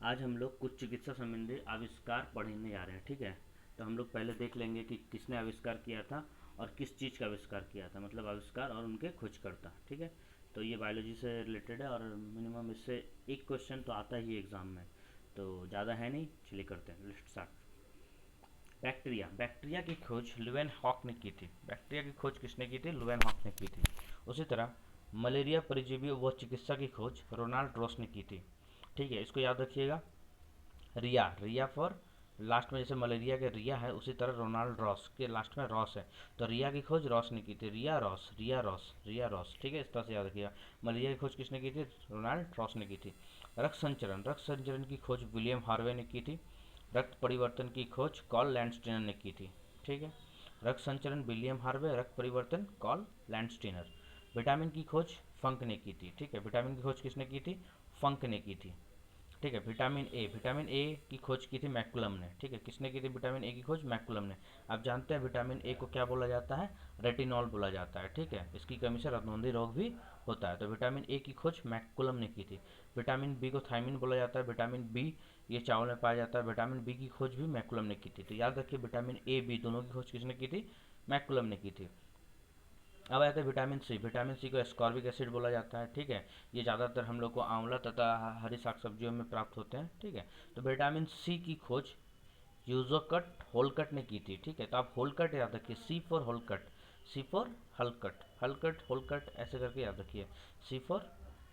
आज हम लोग कुछ चिकित्सा संबंधी आविष्कार पढ़ने जा रहे हैं। ठीक है, तो हम लोग पहले देख लेंगे कि किसने आविष्कार किया था और किस चीज़ का आविष्कार किया था, मतलब आविष्कार और उनके खोजकर्ता। ठीक है, तो ये बायोलॉजी से रिलेटेड है और मिनिमम इससे एक क्वेश्चन तो आता ही एग्ज़ाम में, तो ज़्यादा है नहीं। चलिए करते हैं, लेट्स स्टार्ट। बैक्टीरिया बैक्टीरिया की खोज लुवेन हॉक ने की थी। बैक्टीरिया की खोज किसने की थी? लुवेन हॉक ने की थी। उसी तरह मलेरिया परजीवी व चिकित्सा की खोज रोनाल्ड रॉस ने की थी। ठीक है, इसको याद रखिएगा। रिया, रिया फॉर लास्ट में, जैसे मलेरिया के रिया है उसी तरह रोनाल्ड रॉस के लास्ट में रॉस है, तो रिया की खोज रॉस ने की थी। रिया रॉस, रिया रॉस, रिया रॉस। ठीक है, इस तरह से याद रखिएगा। मलेरिया की खोज किसने की थी? रोनाल्ड रॉस ने की थी। रक्त संचरण की खोज विलियम हार्वे ने की थी। रक्त परिवर्तन की खोज कॉल लैंडस्टीनर ने की थी। ठीक है, रक्त संचरण विलियम हार्वे, रक्त परिवर्तन कॉल लैंडस्टीनर। विटामिन की खोज फंक ने की थी। ठीक है, विटामिन की खोज किसने की थी? फंक ने की थी। ठीक है, विटामिन ए की खोज की थी मैकुलम ने। ठीक है, किसने की थी विटामिन ए की खोज? मैकुलम ने। आप जानते हैं विटामिन ए को क्या बोला जाता है? रेटिनॉल बोला जाता है। ठीक है, इसकी कमी से रतौंधी रोग भी होता है, तो विटामिन ए की खोज मैकुलम ने की थी। विटामिन बी को थायमिन बोला जाता है। विटामिन बी ये चावल में पाया जाता है। विटामिन बी की खोज भी मैकुलम ने की थी। तो याद रखिए, विटामिन ए बी दोनों की खोज किसने की थी? मैकुलम ने की थी। अब आते हैं विटामिन सी। विटामिन सी को एस्कॉर्बिक एसिड बोला जाता है। ठीक है, ये ज़्यादातर हम लोग को आंवला तथा हरी साग सब्जियों में प्राप्त होते हैं। ठीक है, तो विटामिन सी की खोज यूजोकट होलकट ने की थी। ठीक है, तो आप होलकट याद रखिए, सी फॉर होलकट, सी फॉर हलकट, हलकट होलकट ऐसे करके याद रखिए। सी फॉर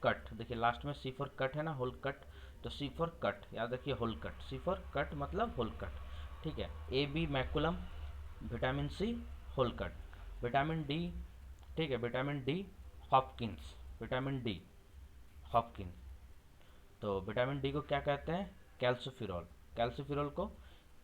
कट, देखिए लास्ट में सी फॉर कट है ना, होलकट, तो सी फॉर कट याद रखिए, होलकट, सी फॉर कट मतलब होलकट। ठीक है, A B McCollum, vitamin C होलकट। विटामिन डी, ठीक है, vitamin D Hopkins, vitamin D Hopkin. तो विटामिन डी को क्या कहते हैं? कैल्सिफिरॉल। कैल्सिफिरॉल को,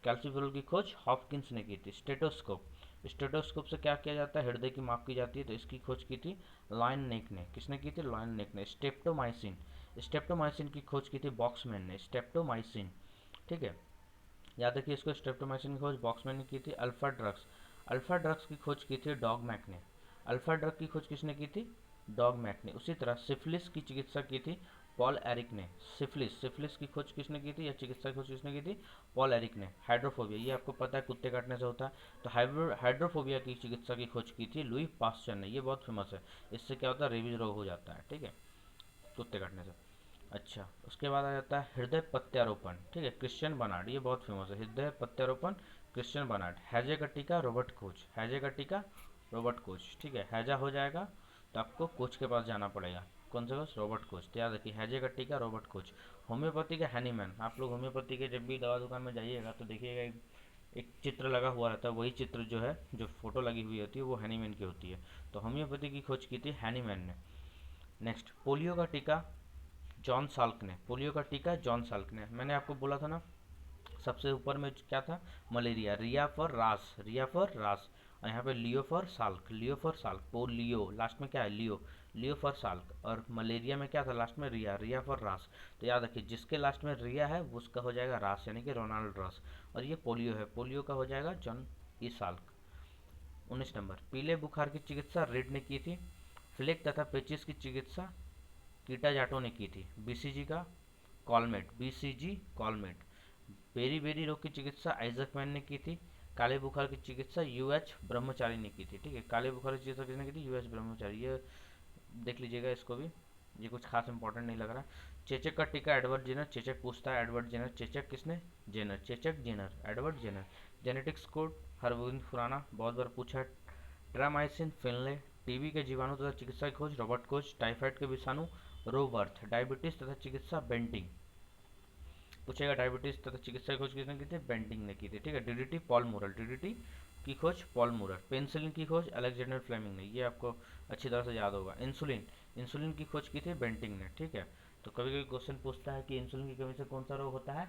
कैल्सिफिरॉल की खोज हॉपकिंस ने की थी। स्टेटोस्कोप, स्टेटोस्कोप से क्या किया जाता है? हृदय की माप की जाती है, तो इसकी खोज की थी लॉयन नेक ने। किसने की थी? लॉयन नेक ने। स्टेप्टोमाइसिन, स्टेप्टोमाइसिन की खोज की थी बॉक्समैन ने। स्टेप्टोमाइसिन, ठीक है, याद रखिए इसको, स्ट्रेप्टोमाइसिन की खोज बॉक्समैन ने की थी। अल्फा ड्रग्स, अल्फा ड्रग्स की खोज की थी डॉगमैक ने। अल्फा ड्रग की खोज किसने की थी? डॉगमैक ने। उसी तरह सिफिलिस की चिकित्सा की थी पॉल एरिक ने। सिफिलिस, सिफिलिस की खोज किसने की थी या चिकित्सा की खोज किसने की थी? पॉल एरिक ने। हाइड्रोफोबिया, ये आपको पता है कुत्ते काटने से होता है, तो हाइड्रोफोबिया की चिकित्सा की खोज की थी लुई पास्चर ने। ये बहुत फेमस है, इससे क्या होता है? रेबीज रोग हो जाता है। ठीक है, कुत्ते काटने से। अच्छा, उसके बाद आ जाता है हृदय प्रत्यारोपण। ठीक है, क्रिश्चियन बर्नार्ड, ये बहुत फेमस है, हृदय प्रत्यारोपण क्रिश्चियन बर्नार्ड। हैजे का टीका रॉबर्ट कोच, हैजे का टीका रॉबर्ट कोच। ठीक है, हैजा हो जाएगा तो आपको कोच के पास जाना पड़ेगा। कौन से पास? Robert Koch. तो याद रखिए, हैजे का टीका रॉबर्ट कोच। होम्योपैथी का हैनीमैन, आप लोग होम्योपैथी के जब भी दवा दुकान में जाइएगा तो देखिएगा एक चित्र लगा हुआ रहता है, वही चित्र जो है, जो फोटो लगी हुई होती है वो हैनीमैन की होती है। तो होम्योपैथी की खोज की थी हैनीमैन ने। नेक्स्ट, पोलियो का टीका जॉन साल्क ने। पोलियो का टीका जॉन साल्क ने। मैंने आपको बोला था ना, सबसे ऊपर में क्या था? मलेरिया, रिया फॉर रास, रिया फॉर रास, और यहाँ पे Leo for Salk, Leo for Salk. Polio last में क्या है? Leo, Leo for Salk. और मलेरिया में क्या था लास्ट में? रिया, रिया फॉर रास। तो याद रखिए, जिसके लास्ट में रिया है उसका हो जाएगा रास, यानी कि रोनाल्ड रॉस। और ये पोलियो है, पोलियो का हो जाएगा जॉन ई साल्क। 19 नंबर, पीले बुखार की चिकित्सा रेड ने की थी। फ्लेक तथा पेचिस की चिकित्सा कीटा जाटो ने की थी। बीसीजी का कॉलमेट, बीसीजी कॉलमेट। बेरी बेरी रोग की चिकित्सा आइजक मैन ने की थी। काले बुखार की चिकित्सा यूएच ब्रह्मचारी ने की थी। ठीक है, काले बुखार की चिकित्सा किसने की थी? यूएच ब्रह्मचारी। ये देख लीजिएगा इसको भी, ये कुछ खास इंपॉर्टेंट नहीं लग रहा। चेचक का टीका एडवर्ड जेनर। चेचक पूछता है एडवर्ड जेनर, चेचक किसने? जेनर, चेचक Jenner, Edward Jenner. Genetics code Hargobind Khorana, बहुत बार पूछा है। ट्रामाइसिन फिनले। टीबी के जीवाणु तथा चिकित्सा की खोज रॉबर्ट कोच। टाइफाइड के विषाणु रोबर्थ। डायबिटीज तथा चिकित्सा बेंटिंग, पूछेगा डायबिटीज तथा चिकित्सा की खोज किसने की थी? बेंटिंग ने की थी। ठीक है, डीडीटी पॉल मुरल, डीडीटी की खोज पॉल मुरल। पेंसिलिन की खोज अलेक्जेंडर फ्लेमिंग ने, ये आपको अच्छी तरह से याद होगा। इंसुलिन, इंसुलिन की खोज की थी बेंटिंग ने। ठीक है, तो कभी कभी क्वेश्चन पूछता है कि इंसुलिन की कमी से कौन सा रोग होता है?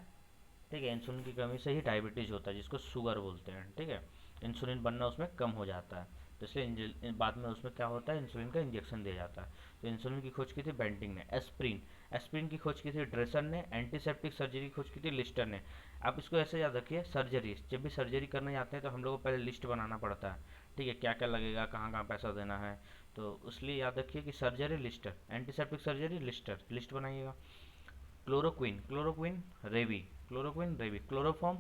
ठीक है, इंसुलिन की कमी से ही डायबिटीज होता है, जिसको शुगर बोलते हैं। ठीक है, इंसुलिन बनना उसमें कम हो जाता है, तो इसलिए बाद में उसमें क्या होता है? इंसुलिन का इंजेक्शन दिया जाता है। तो इंसुलिन की खोज की थी बेंटिंग ने। एस्प्रिन, एस्प्रिन की खोज की थी ड्रेसर ने। एंटीसेप्टिक सर्जरी की खोज की थी लिस्टर ने। आप इसको ऐसे याद रखिए, सर्जरी, जब भी सर्जरी करने जाते हैं तो हम लोग को पहले लिस्ट बनाना पड़ता है। ठीक है, क्या क्या लगेगा, कहाँ कहाँ पैसा देना है, तो इसलिए याद रखिए कि surgery Lister, antiseptic surgery Lister, list बनाइएगा। क्लोरोक्विन, क्लोरोक्विन रेवी, क्लोरोक्विन रेवी, क्लोरोफॉर्म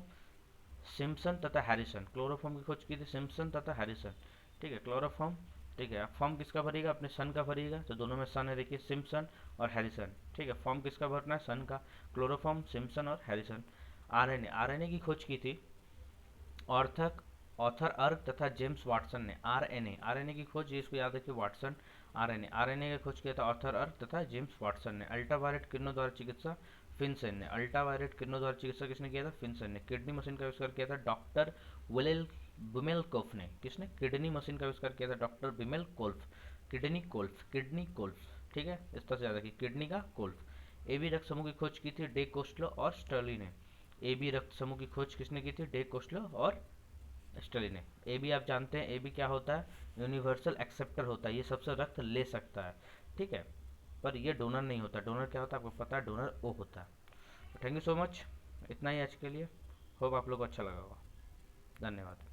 सिम्पसन तथा हैरिसन, क्लोरोफॉर्म की खोज की थी सिम्पसन तथा हैरिसन, ठीक है, क्लोरोफॉर्म, ठीक है। फॉर्म किसका भरिएगा, अपने सन का भरिएगा, तो दोनों में सन है, देखिए सिम्पसन और हैरिसन, ठीक है। फॉर्म किसका भरना है, सन का, क्लोरोफॉर्म सिम्पसन और हैरिसन। आरएनए, आरएनए की खोज की थी ऑर्थक ऑथर अर्क तथा जेम्स वाटसन ने। आरएनए, आरएनए की खोज, ये इसको याद रखिए, वाटसन। आरएनए, आरएनए की खोज किया था ऑथर अर्क तथा जेम्स वाटसन ने। अल्ट्रावायलेट किरणों द्वारा चिकित्सा, फिनसेन ने। अल्ट्रावायलेट किरणों द्वारा चिकित्सा किसने किया था, फिनसेन ने। किडनी मशीन का आविष्कार किया था डॉक्टर विलेल बिमेलकोफ ने। किसने, किडनी मशीन का आविष्कार किया था डॉक्टर बिमेल कोल्फ, किडनी कोल्फ, किडनी कोल्फ, ठीक है, इस तरह से याद रखिए, किडनी का कोल्फ। ए बी रक्त समूह की खोज की थी डे कोस्टलो और स्टर्ली ने। ए बी रक्त समूह की खोज किसने की थी, डे कोस्टलो और स्टर्ली ने। ए बी आप जानते हैं, ए बी क्या होता है, यूनिवर्सल एक्सेप्टर होता है, ये सबसे रक्त ले सकता है, ठीक है, पर ये डोनर नहीं होता। डोनर क्या होता है आपको पता है, डोनर ओ होता है। थैंक यू सो मच, इतना ही आज के लिए। होप आप लोग को अच्छा लगा होगा। धन्यवाद।